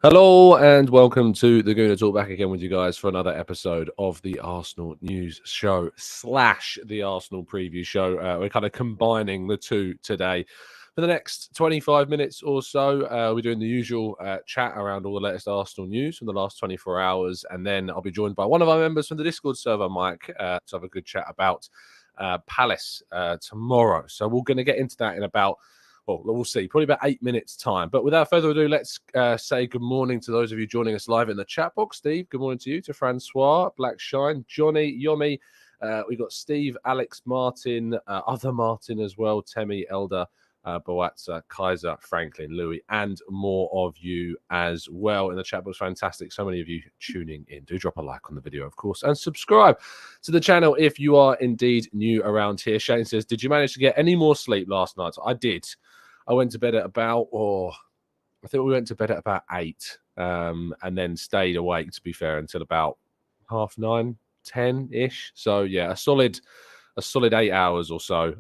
Hello and welcome to the Gooner Talk, back again with you guys for another episode of the Arsenal News Show / the Arsenal Preview Show. We're kind of combining the two today. For the next 25 minutes or so, we're doing the usual chat around all the latest Arsenal news from the last 24 hours. And then I'll be joined by one of our members from the Discord server, Mike, to have a good chat about Palace tomorrow. So we're going to get into that in about... well, we'll see. Probably about 8 minutes' time. But without further ado, let's say good morning to those of you joining us live in the chat box. Steve, good morning to you. To Francois, Black Shine, Johnny, Yomi. We've got Steve, Alex, Martin, other Martin as well, Temi, Elder, Boatza, Kaiser, Franklin, Louis, and more of you as well in the chat box. Fantastic. So many of you tuning in. Do drop a like on the video, of course, and subscribe to the channel if you are indeed new around here. Shane says, did you manage to get any more sleep last night? I did. I went to bed at about, I think we went to bed at about 8, and then stayed awake, to be fair, until about 9:30, 10-ish. So yeah, a solid 8 hours or so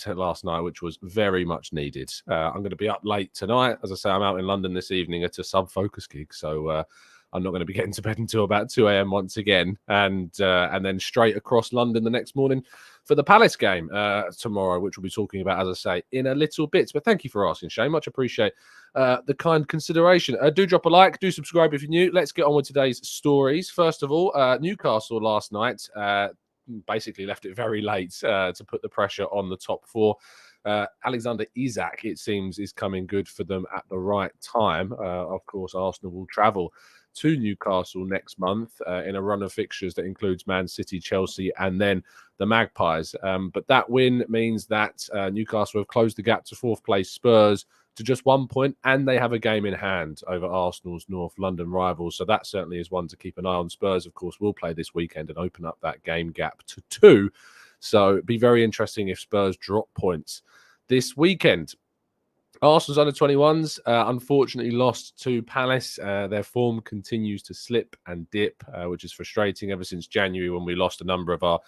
last night, which was very much needed. I'm going to be up late tonight. As I say, I'm out in London this evening at a sub-focus gig, so I'm not going to be getting to bed until about 2 a.m. once again, and then straight across London the next morning for the Palace game tomorrow, which we'll be talking about, as I say, in a little bit. But thank you for asking, Shane. Much appreciate the kind consideration. Do drop a like. Do subscribe if you're new. Let's get on with today's stories. First of all, Newcastle last night basically left it very late to put the pressure on the top four. Alexander Isak, it seems, is coming good for them at the right time. Of course, Arsenal will travel to Newcastle next month in a run of fixtures that includes Man City, Chelsea, and then the Magpies. But that win means that Newcastle have closed the gap to fourth place Spurs to just 1 point, and they have a game in hand over Arsenal's North London rivals. So that certainly is one to keep an eye on. Spurs, of course, will play this weekend and open up that game gap to 2. So it'd be very interesting if Spurs drop points this weekend. Arsenal's under-21s unfortunately lost to Palace. Their form continues to slip and dip, which is frustrating ever since January, when we lost a number of our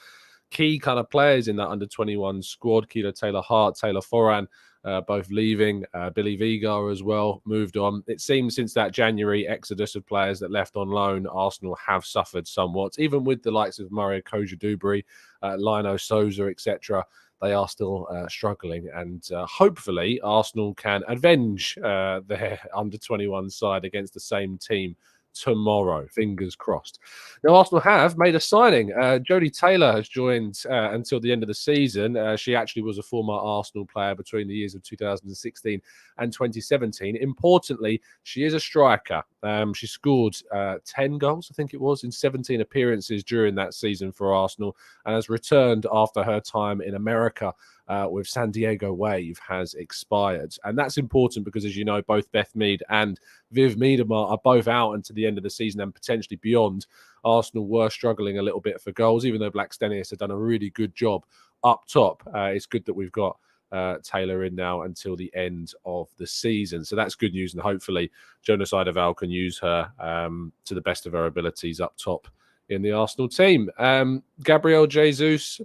key kind of players in that under-21 squad. Keeler Taylor-Hart, Taylor Foran, both leaving. Billy Vigar as well moved on. It seems since that January exodus of players that left on loan, Arsenal have suffered somewhat, even with the likes of Mario Koja-Dubry, Lino Souza, etc. They are still struggling, and hopefully Arsenal can avenge their under-21 side against the same team tomorrow. Fingers crossed. Now, Arsenal have made a signing. Jodie Taylor has joined until the end of the season. She actually was a former Arsenal player between the years of 2016 and 2017. Importantly, she is a striker. She scored 10 goals, I think it was, in 17 appearances during that season for Arsenal, and has returned after her time in America with San Diego Wave has expired. And that's important because, as you know, both Beth Mead and Viv Miedema are both out until the end of the season and potentially beyond. Arsenal were struggling a little bit for goals, even though Blackstenius had done a really good job up top. It's good that we've got Taylor in now until the end of the season. So that's good news, and hopefully Jonas Eidevall can use her to the best of her abilities up top in the Arsenal team. Gabriel Magalhaes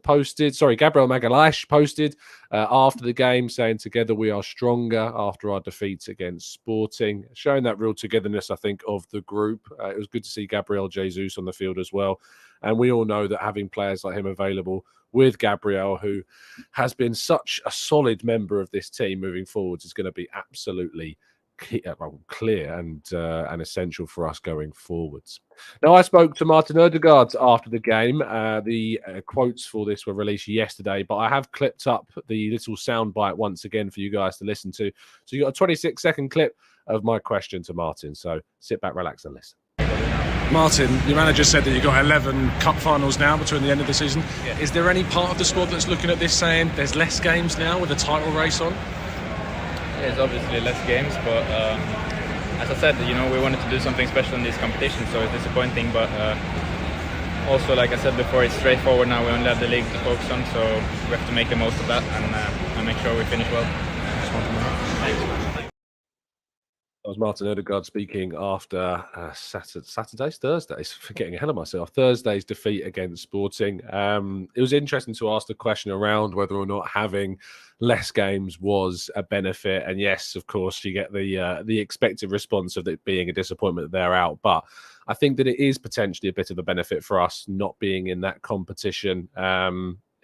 posted after the game saying, together we are stronger after our defeat against Sporting, showing that real togetherness, I think, of the group. It was good to see Gabriel Jesus on the field as well. And we all know that having players like him available with Gabriel, who has been such a solid member of this team moving forwards, is going to be absolutely clear and essential for us going forwards. Now, I spoke to Martin Odegaard after the game. The quotes for this were released yesterday, but I have clipped up the little soundbite once again for you guys to listen to. So you got a 26-second clip of my question to Martin. So sit back, relax, and listen. Martin, your manager said that you've got 11 cup finals now between the end of the season. Yeah. Is there any part of the squad that's looking at this saying there's less games now with the title race on? It's obviously less games, but as I said, we wanted to do something special in this competition, so it's disappointing, but also, like I said before, it's straightforward now. We only have the league to focus on, so we have to make the most of that and make sure we finish well. That was Martin Odegaard speaking after Thursday's, getting ahead of myself, Thursday's defeat against Sporting. It was interesting to ask the question around whether or not having less games was a benefit. And yes, of course, you get the expected response of it being a disappointment that they're out. But I think that it is potentially a bit of a benefit for us not being in that competition.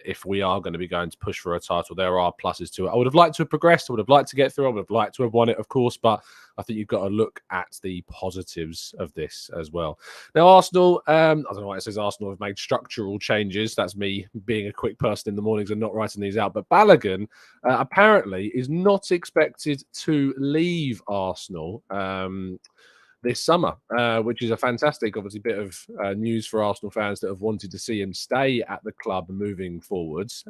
If we are going to be going to push for a title, there are pluses to it. I would have liked to have progressed. I would have liked to get through. I would have liked to have won it, of course. But I think you've got to look at the positives of this as well. Now, Arsenal, I don't know why it says Arsenal have made structural changes. That's me being a quick person in the mornings and not writing these out. But Balogun apparently is not expected to leave Arsenal this summer, which is a fantastic, obviously, bit of news for Arsenal fans that have wanted to see him stay at the club moving forwards.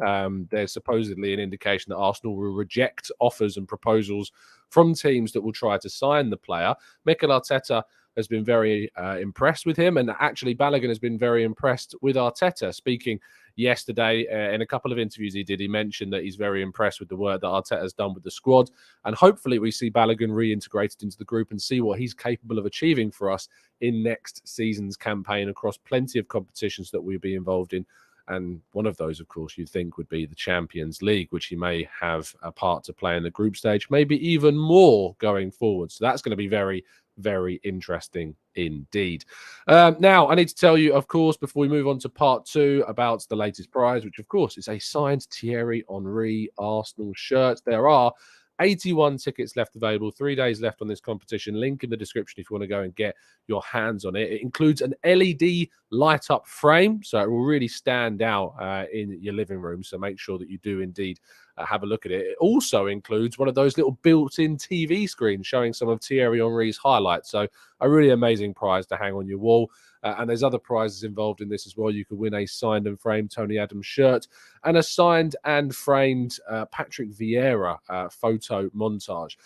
There's supposedly an indication that Arsenal will reject offers and proposals from teams that will try to sign the player. Mikel Arteta has been very impressed with him, and actually Balogun has been very impressed with Arteta. Speaking yesterday in a couple of interviews he mentioned that he's very impressed with the work that Arteta has done with the squad, and hopefully we see Balogun reintegrated into the group and see what he's capable of achieving for us in next season's campaign across plenty of competitions that we'll be involved in. And one of those, of course, you'd think would be the Champions League, which he may have a part to play in the group stage, maybe even more going forward. So that's going to be very, very interesting indeed. Now, I need to tell you, of course, before we move on to part two, about the latest prize, which, of course, is a signed Thierry Henry Arsenal shirt. There are 81 tickets left available, 3 days left on this competition. Link in the description if you want to go and get your hands on it. It includes an LED light up frame, so it will really stand out in your living room. So make sure that you do indeed have a look at it. It also includes one of those little built-in TV screens showing some of Thierry Henry's highlights. So a really amazing prize to hang on your wall. And there's other prizes involved in this as well. You could win a signed and framed Tony Adams shirt and a signed and framed Patrick Vieira photo montage.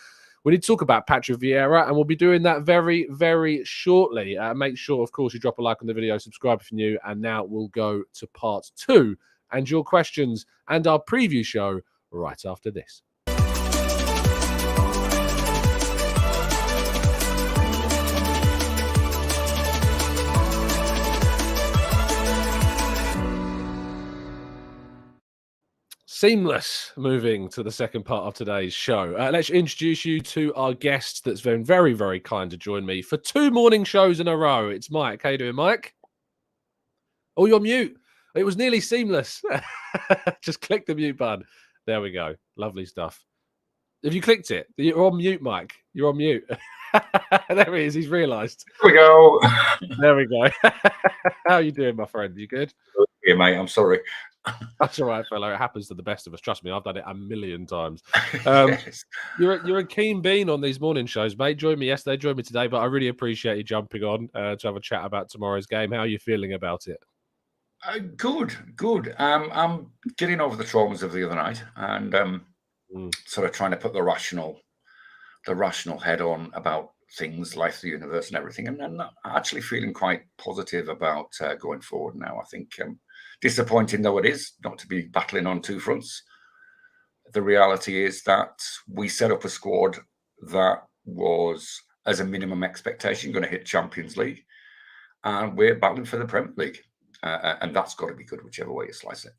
We need to talk about Patrick Vieira, and we'll be doing that very, very shortly. Make sure, of course, you drop a like on the video, subscribe if you're new, and now we'll go to part two and your questions and our preview show right after this. Seamless moving to the second part of today's show. Let's introduce you to our guest that's been very, very kind to join me for 2 morning shows in a row. It's Mike. How you doing, Mike? Oh, you're mute. It was nearly seamless. Just click the mute button. There we go. Lovely stuff. Have you clicked it? You're on mute, Mike. You're on mute. There he is. He's realised. Here we go. There we go. How are you doing, my friend? You good? Yeah, mate. I'm sorry. That's all right, fellow. It happens to the best of us. Trust me, I've done it a million times. Yes. You're a keen bean on these morning shows, mate. Joined me yesterday, joined me today, but I really appreciate you jumping on to have a chat about tomorrow's game. How are you feeling about it? Good. I'm getting over the traumas of the other night and sort of trying to put the rational head on about things, life, the universe, and everything. And I'm actually feeling quite positive about going forward now. I think disappointing though it is not to be battling on 2 fronts. The reality is that we set up a squad that was, as a minimum expectation, going to hit Champions League, and we're battling for the Premier League. And that's got to be good, whichever way you slice it.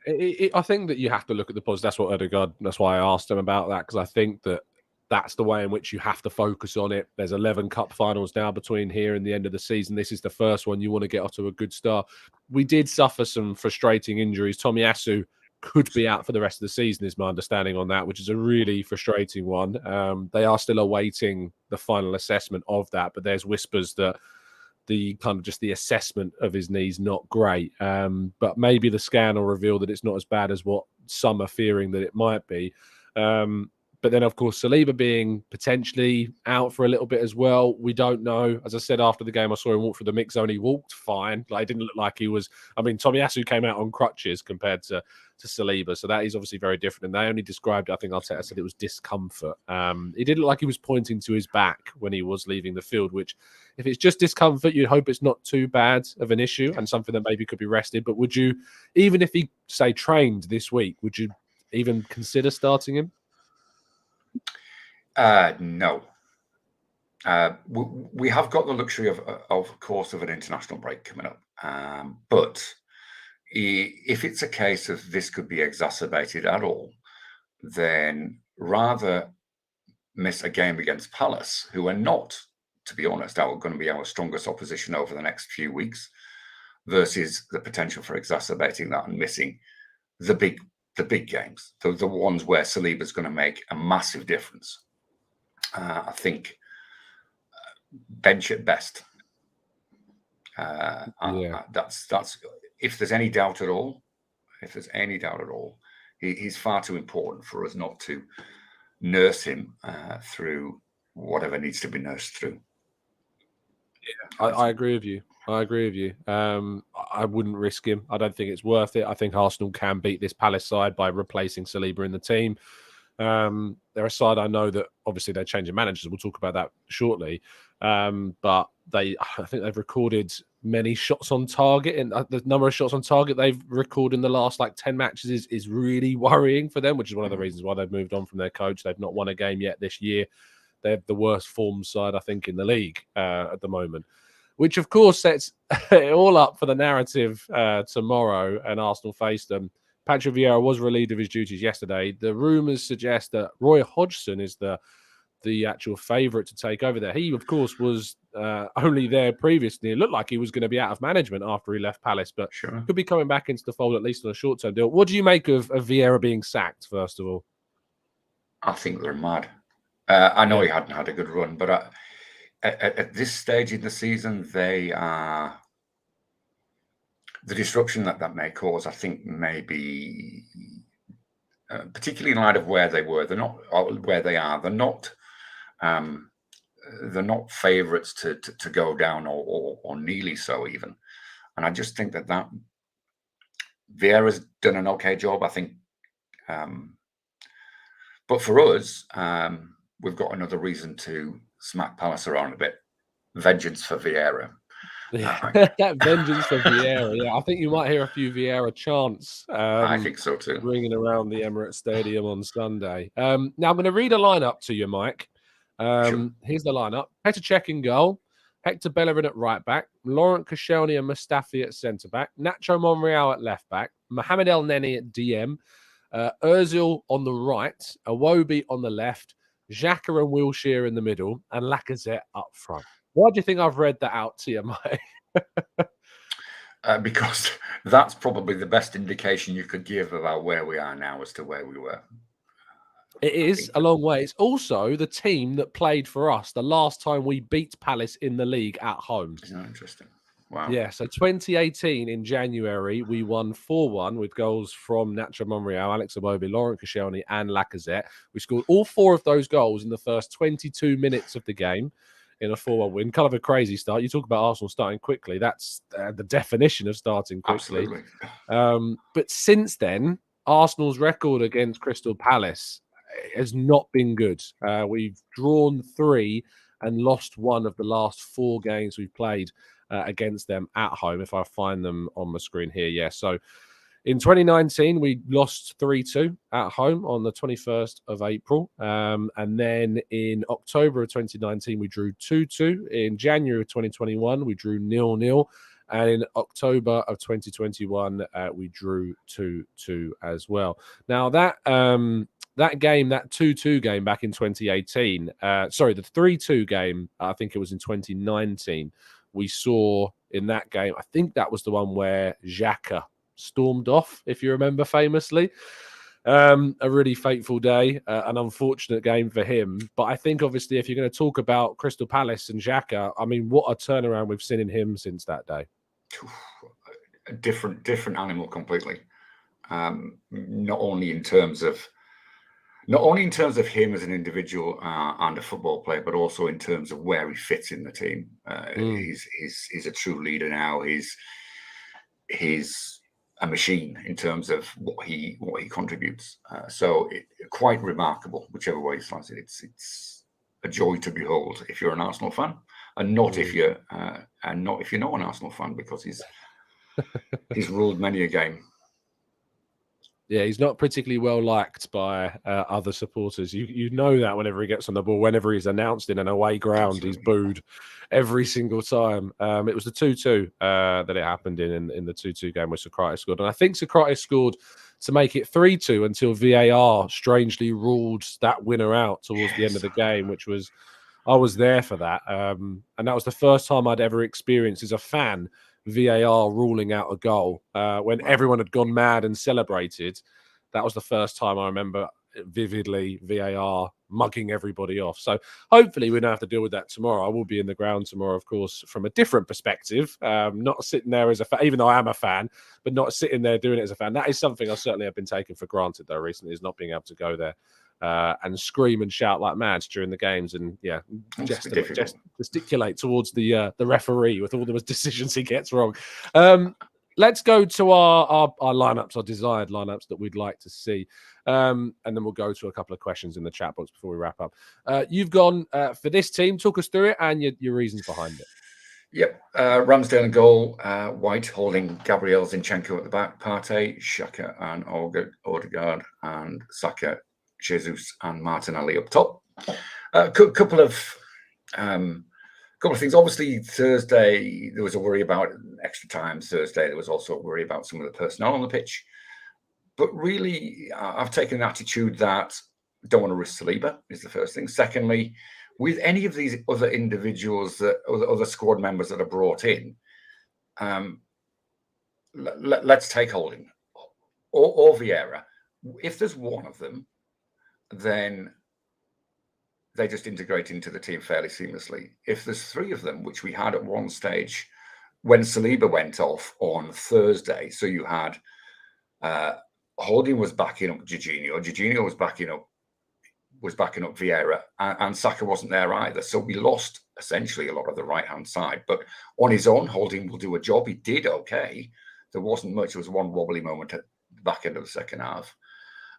Yeah, I think that you have to look at the positives. That's what Odegaard. That's why I asked him about that, because I think that that's the way in which you have to focus on it. There's 11 cup finals now between here and the end of the season. This is the first one. You want to get off to a good start. We did suffer some frustrating injuries. Tomiyasu could be out for the rest of the season, is my understanding on that, which is a really frustrating one. They are still awaiting the final assessment of that, but there's whispers that the kind of just the assessment of his knee's not great. But maybe the scan will reveal that it's not as bad as what some are fearing that it might be. But then, of course, Saliba being potentially out for a little bit as well. We don't know. As I said, after the game, I saw him walk through the mix zone. He walked fine. Like, it didn't look like he was... I mean, Tomiyasu came out on crutches compared to Saliba. So that is obviously very different. And they only described, I think Arteta said it was discomfort. It didn't look like he was pointing to his back when he was leaving the field, which, if it's just discomfort, you'd hope it's not too bad of an issue and something that maybe could be rested. But would you, even if he, say, trained this week, would you even consider starting him? No. We have got the luxury of course, of an international break coming up. But if it's a case of this could be exacerbated at all, then rather miss a game against Palace, who are not, to be honest, going to be our strongest opposition over the next few weeks, versus the potential for exacerbating that and missing the big games, the ones where Saliba's going to make a massive difference. I think bench at best. That's if there's any doubt at all. He's far too important for us not to nurse him through whatever needs to be nursed through. Yeah, I agree with you. I wouldn't risk him. I don't think it's worth it. I think Arsenal can beat this Palace side by replacing Saliba in the team. They're a side I know that obviously they're changing managers. We'll talk about that shortly. But I think they've recorded many shots on target, and the number of shots on target they've recorded in the last 10 matches is really worrying for them, which is one of the reasons why they've moved on from their coach. They've not won a game yet this year. They're the worst form side, I think, in the league at the moment, which of course sets it all up for the narrative tomorrow, and Arsenal face them. Patrick Vieira was relieved of his duties yesterday. The rumours suggest that Roy Hodgson is the actual favourite to take over there. He, of course, was only there previously. It looked like he was going to be out of management after he left Palace, but could be coming back into the fold at least on a short-term deal. What do you make of Vieira being sacked, first of all? I think they're mad. I know he hadn't had a good run, but at this stage in the season, they are... The disruption that may cause, I think, may be particularly in light of where they were. They're not where they are. They're not favourites to go down or nearly so even. And I just think that Vieira's done an okay job, I think. But for us, we've got another reason to smack Palace around a bit. Vengeance for Vieira. Vengeance for Vieira. Yeah, I think you might hear a few Vieira chants. I think so too. Ringing around the Emirates Stadium on Sunday. Now I'm going to read a lineup to you, Mike. Sure. Here's the lineup: Petr Cech in goal, Hector Bellerin at right back, Laurent Koscielny and Mustafi at centre back, Nacho Monreal at left back, Mohamed El Neni at DM, Ozil on the right, Iwobi on the left, Xhaka and Wilshere in the middle, and Lacazette up front. Why do you think I've read that out to you, Mike? Because that's probably the best indication you could give about where we are now as to where we were. It is a long way. It's also the team that played for us the last time we beat Palace in the league at home. Isn't that interesting? Wow. Yeah, so 2018 in January, we won 4-1 with goals from Nacho Monreal, Alex Iwobi, Laurent Koscielny and Lacazette. We scored all 4 of those goals in the first 22 minutes of the game in a 4-1 win. Kind of a crazy start. You talk about Arsenal starting quickly. That's the definition of starting quickly. Absolutely. But since then, Arsenal's record against Crystal Palace has not been good. We've drawn 3 and lost 1 of the last 4 games we've played against them at home, if I find them on the screen here. Yeah, so in 2019, we lost 3-2 at home on the 21st of April. And then in October of 2019, we drew 2-2. In January of 2021, we drew 0-0. And in October of 2021, we drew 2-2 as well. Now, that game, that 2-2 game back in 2018, the 3-2 game, I think it was in 2019, we saw in that game, I think that was the one where Xhaka stormed off, if you remember famously. A really fateful day, an unfortunate game for him. But I think, obviously, if you're going to talk about Crystal Palace and Xhaka, I mean, what a turnaround we've seen in him since that day. A different animal completely. Not only in terms of him as an individual and a football player, but also in terms of where he fits in the team. He's a true leader now. He's a machine in terms of what he contributes. So quite remarkable, whichever way you slice it. It's a joy to behold if you're an Arsenal fan, and not if you're not an Arsenal fan, because he's ruled many a game. Yeah, he's not particularly well liked by other supporters. You know that whenever he gets on the ball, whenever he's announced in an away ground, he's booed every single time. It was the 2-2 that it happened in the 2-2 game where Socrates scored. And I think Socrates scored to make it 3-2 until VAR strangely ruled that winner out towards the end of the game, which was, I was there for that. And that was the first time I'd ever experienced as a fan VAR ruling out a goal when everyone had gone mad and celebrated. That was the first time I remember vividly VAR mugging everybody off. So hopefully we don't have to deal with that tomorrow. I will be in the ground tomorrow, of course, from a different perspective, not sitting there as a fan, even though I am a fan, but not sitting there doing it as a fan. That is something I certainly have been taking for granted, though, recently, is not being able to go there and scream and shout like mad during the games, and gesticulate towards the referee with all the decisions he gets wrong. Let's go to our lineups, our desired lineups that we'd like to see, and then we'll go to a couple of questions in the chat box before we wrap up. You've gone for this team. Talk us through it and your reasons behind it. Yep. Ramsdale in goal, White holding Gabriel Zinchenko at the back, Partey, Xhaka and Odegaard, and Saka, Jesus and Martinelli up top. Couple of things. Obviously, Thursday there was a worry about extra time. Thursday there was also a worry about some of the personnel on the pitch. But really, I've taken an attitude that don't want to risk Saliba is the first thing. Secondly, with any of these other individuals, other squad members that are brought in, let's take Holding or Vieira. If there's one of them, then they just integrate into the team fairly seamlessly. If there's three of them, which we had at one stage when Saliba went off on Thursday, so you had Holding was backing up Jorginho was backing up Vieira, and Saka wasn't there either. So we lost essentially a lot of the right-hand side. But on his own, Holding will do a job. He did okay. There wasn't much. There was one wobbly moment at the back end of the second half.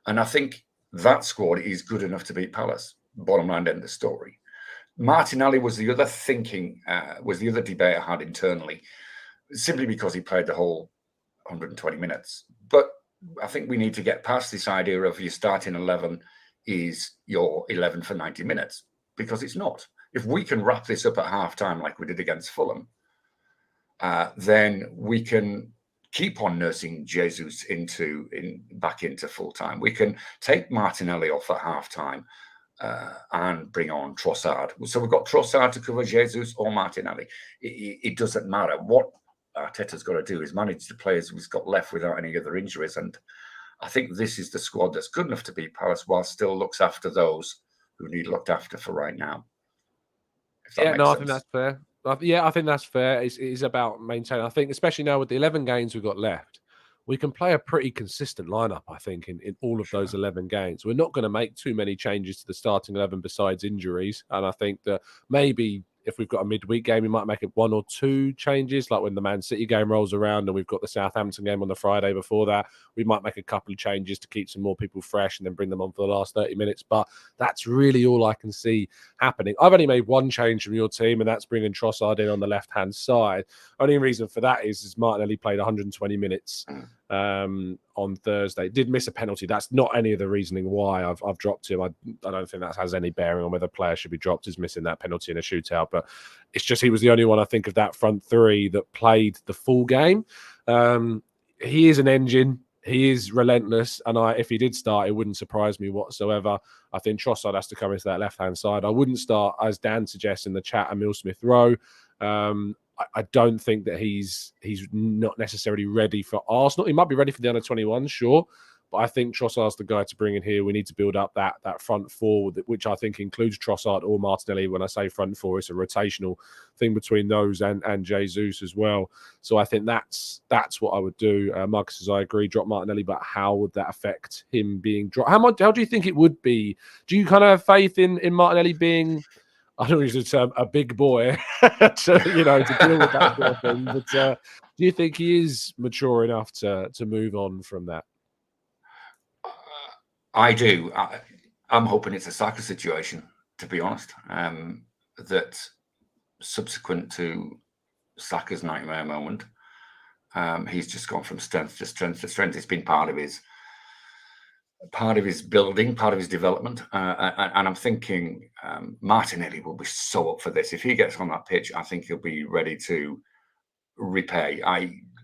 And I think that squad is good enough to beat Palace. Bottom line, end of the story. Martinelli was the other debate I had internally, simply because he played the whole 120 minutes. But I think we need to get past this idea of your starting 11 is your 11 for 90 minutes, because it's not. If we can wrap this up at half-time like we did against Fulham, then we can keep on nursing Jesus back into full-time. We can take Martinelli off at half-time and bring on Trossard. So we've got Trossard to cover Jesus or Martinelli. It doesn't matter. What Arteta's got to do is manage the players he's got left without any other injuries. And I think this is the squad that's good enough to beat Palace while still looks after those who need looked after for right now. I think that's fair. Yeah, I think that's fair. It is about maintaining. I think, especially now with the 11 games we've got left, we can play a pretty consistent lineup, I think, in all of those 11 games. We're not going to make too many changes to the starting 11 besides injuries. And I think that maybe if we've got a midweek game, we might make it one or two changes, like when the Man City game rolls around and we've got the Southampton game on the Friday before that. We might make a couple of changes to keep some more people fresh and then bring them on for the last 30 minutes. But that's really all I can see happening. I've only made one change from your team, and that's bringing Trossard in on the left-hand side. Only reason for that is Martinelli played 120 minutes on Thursday. Did miss a penalty. That's not any of the reasoning why I've dropped him. I don't think that has any bearing on whether a player should be dropped as missing that penalty in a shootout. But it's just he was the only one, I think, of that front three that played the full game. He is an engine. He is relentless. And if he did start, it wouldn't surprise me whatsoever. I think Trossard has to come into that left-hand side. I wouldn't start, as Dan suggests in the chat, Emile Smith-Rowe. I don't think that he's not necessarily ready for Arsenal. He might be ready for the under-21, sure. But I think Trossard's the guy to bring in here. We need to build up that front four, which I think includes Trossard or Martinelli. When I say front four, it's a rotational thing between those and Jesus as well. So I think that's what I would do. Marcus says, I agree, drop Martinelli, but how would that affect him being dropped? How do you think it would be? Do you kind of have faith in Martinelli being, I don't use the term, a big boy to deal with that sort of thing? But do you think he is mature enough to move on from that? I do. I'm hoping it's a Saka situation, to be honest. That subsequent to Saka's nightmare moment, he's just gone from strength to strength to strength. It's been part of his part of his building, part of his development. And I'm thinking Martinelli will be so up for this. If he gets on that pitch, I think he'll be ready to repay.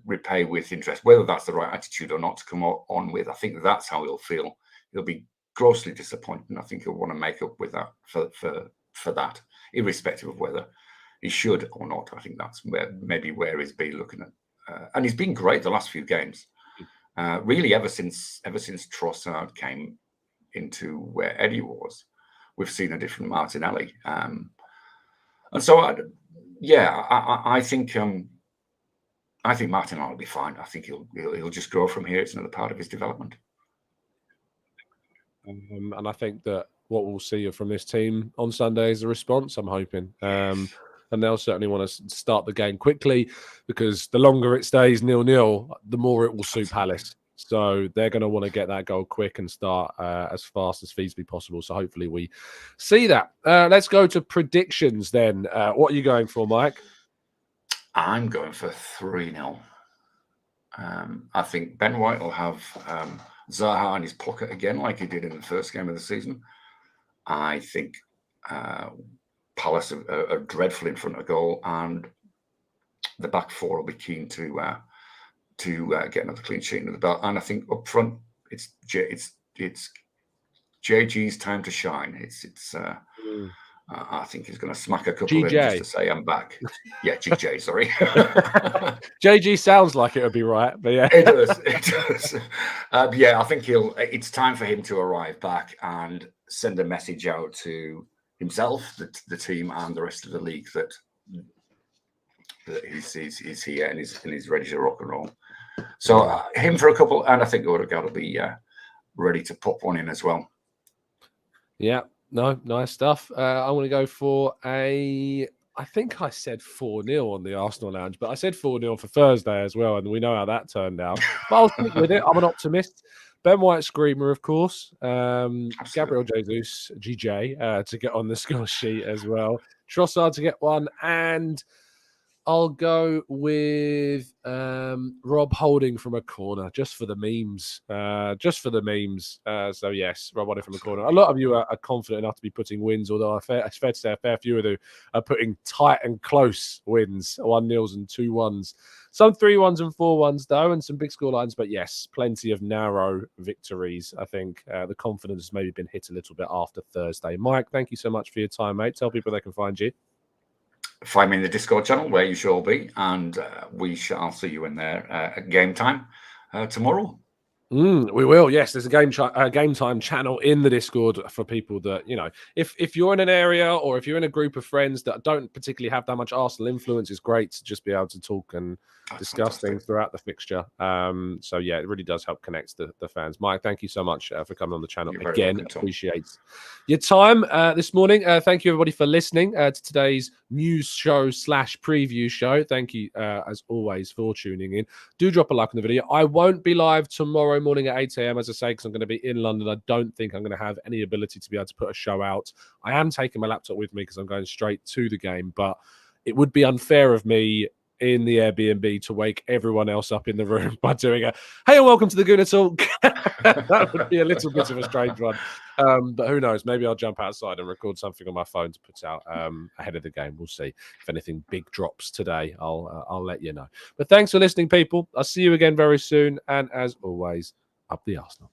Repay with interest, whether that's the right attitude or not to come on with. I think that's how he'll feel. He'll be grossly disappointed, and I think he'll want to make up with that for that, irrespective of whether he should or not. I think that's maybe where he's been looking at, and he's been great the last few games. Really, ever since Trossard came into where Eddie was, we've seen a different Martinelli, and so I think. I think Martinelli will be fine. I think he'll just grow from here. It's another part of his development. And I think that what we'll see from this team on Sunday is a response, I'm hoping. And they'll certainly want to start the game quickly, because the longer it stays 0-0, the more it will suit Palace. So they're going to want to get that goal quick and start as fast as feasibly possible. So hopefully we see that. Let's go to predictions then. What are you going for, Mike? I'm going for 3-0. I think Ben White will have Zaha in his pocket again, like he did in the first game of the season. I think Palace are dreadful in front of goal, and the back four will be keen to get another clean sheet into the belt. And I think up front, it's JG's time to shine. I think he's going to smack a couple in just to say I'm back. Yeah, GJ, sorry. JG sounds like it would be right, but yeah. It does. Yeah, I think it's time for him to arrive back and send a message out to himself, the team, and the rest of the league that he's here and he's ready to rock and roll. So him for a couple, and I think Odegaard will be ready to pop one in as well. Yeah. No, nice stuff. I want to go for I think I said 4-0 on the Arsenal Lounge, but I said 4-0 for Thursday as well, and we know how that turned out. But I'll stick with it. I'm an optimist. Ben White screamer, of course. Gabriel Jesus, GJ, to get on the score sheet as well. Trossard to get one, and I'll go with Rob Holding from a corner, just for the memes. So yes, Rob Holding from a corner. A lot of you are confident enough to be putting wins, although it's fair to say a fair few of you are putting tight and close wins, 1-0s and 2-1s. Some 3-1s and 4-1s though, and some big score lines. But yes, plenty of narrow victories. I think the confidence has maybe been hit a little bit after Thursday. Mike, thank you so much for your time, mate. Tell people they can find you. Find me in the Discord channel where you shall be, and we shall see you in there at game time tomorrow. We will. Yes, there's a game time channel in the Discord for people that, you know, if you're in an area or if you're in a group of friends that don't particularly have that much Arsenal influence, it's great to just be able to talk and discuss things throughout the fixture. So yeah, it really does help connect the fans. Mike, thank you so much for coming on the channel again. Appreciate your time this morning. Thank you everybody for listening to today's news show / preview show. Thank you as always for tuning in. Do drop a like on the video. I won't be live tomorrow morning at 8 a.m. as I say, because I'm going to be in London. I don't think I'm going to have any ability to be able to put a show out. I am taking my laptop with me because I'm going straight to the game, but it would be unfair of me in the Airbnb to wake everyone else up in the room by doing a hey and welcome to the Gooner Talk. That would be a little bit of a strange one, but who knows, maybe I'll jump outside and record something on my phone to put out ahead of the game. We'll see. If anything big drops today, I'll let you know. But thanks for listening, people. I'll see you again very soon, and as always, up the Arsenal.